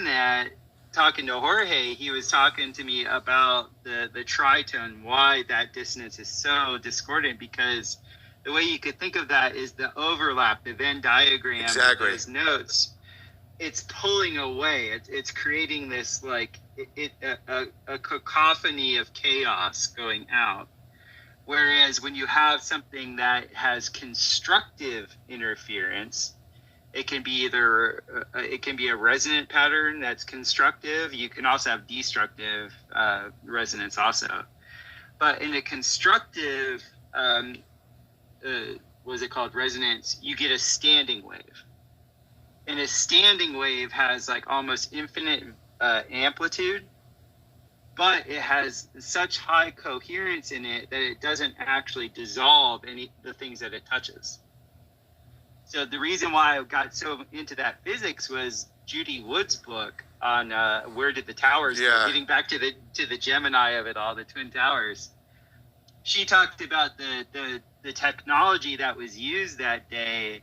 in that, talking to Jorge, he was talking to me about the tritone, why that dissonance is so discordant, because the way you could think of that is the overlap, the Venn diagram of those notes. It's pulling away. It's creating this like a cacophony of chaos going out. Whereas when you have something that has constructive interference, it can be either it can be a resonant pattern that's constructive. You can also have destructive resonance also. But in a constructive, what is it called, resonance, you get a standing wave. And a standing wave has like almost infinite amplitude, but it has such high coherence in it that it doesn't actually dissolve the things that it touches. So the reason why I got so into that physics was Judy Wood's book on where did the towers go, getting back to the Gemini of it all, the Twin Towers. She talked about the technology that was used that day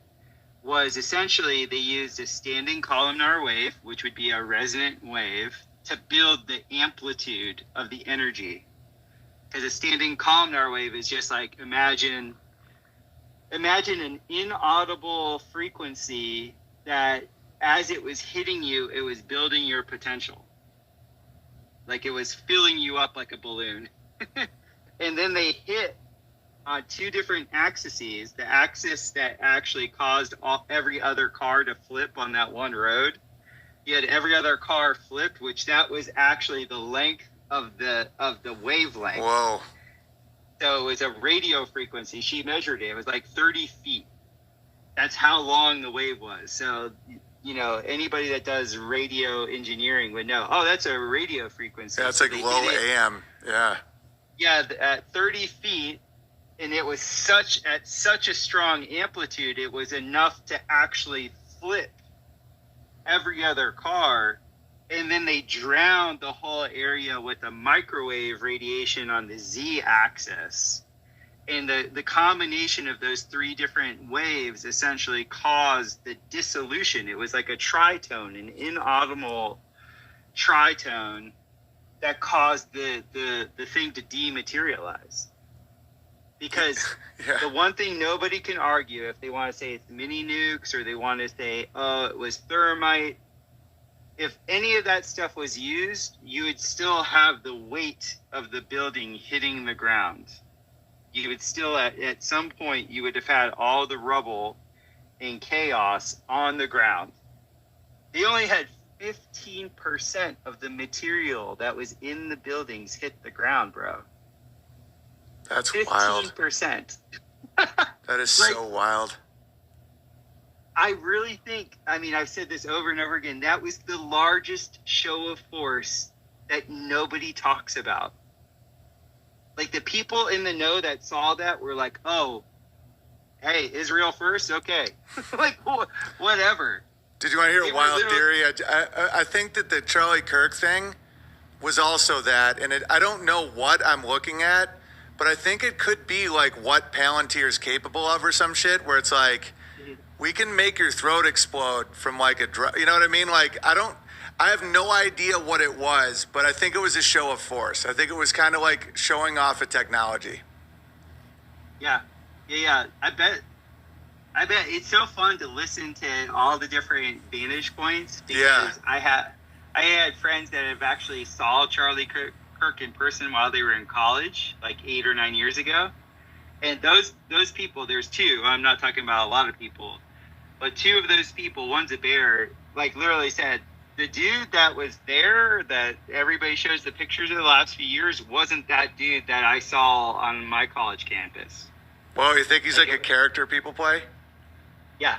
was essentially they used a standing columnar wave, which would be a resonant wave, to build the amplitude of the energy. Because a standing columnar wave is just like, imagine an inaudible frequency that as it was hitting you, it was building your potential. Like it was filling you up like a balloon. And then they hit on two different axes, the axis that actually caused every other car to flip on that one road. You had every other car flipped, which that was actually the length of the wavelength. Whoa. So it was a radio frequency. She measured it. It was like 30 feet. That's how long the wave was. So, you know, anybody that does radio engineering would know, oh, that's a radio frequency. Yeah, it's like low AM. Yeah. Yeah, at 30 feet. And it was at such a strong amplitude, it was enough to actually flip every other car. And then they drowned the whole area with a microwave radiation on the Z-axis. And the combination of those three different waves essentially caused the dissolution. It was like a tritone, an inaudible tritone that caused the thing to dematerialize. Because the one thing nobody can argue, if they want to say it's mini nukes or they want to say, oh, it was thermite, if any of that stuff was used, you would still have the weight of the building hitting the ground. You would still, at some point, you would have had all the rubble and chaos on the ground. They only had 15% of the material that was in the buildings hit the ground, bro. That's 15%. wild. That is like, so wild. I really think, I mean, I've said this over and over again, that was the largest show of force that nobody talks about. Like the people in the know that saw that were like, oh, hey, Israel first? Okay. Like, whatever. Did you want to hear a wild theory? I think that the Charlie Kirk thing was also that, and I don't know what I'm looking at, but I think it could be like what Palantir's capable of or some shit where it's like, we can make your throat explode from like a drug. You know what I mean? Like, I have no idea what it was, but I think it was a show of force. I think it was kind of like showing off a technology. Yeah. I bet it's so fun to listen to all the different vantage points. Because I had friends that have actually saw Charlie Kirk in person while they were in college, like 8 or 9 years ago. And those people, there's two, I'm not talking about a lot of people, but two of those people, one's a bear, like literally said, the dude that was there that everybody shows the pictures of the last few years wasn't that dude that I saw on my college campus. Well, you think he's like a character people play? Yeah.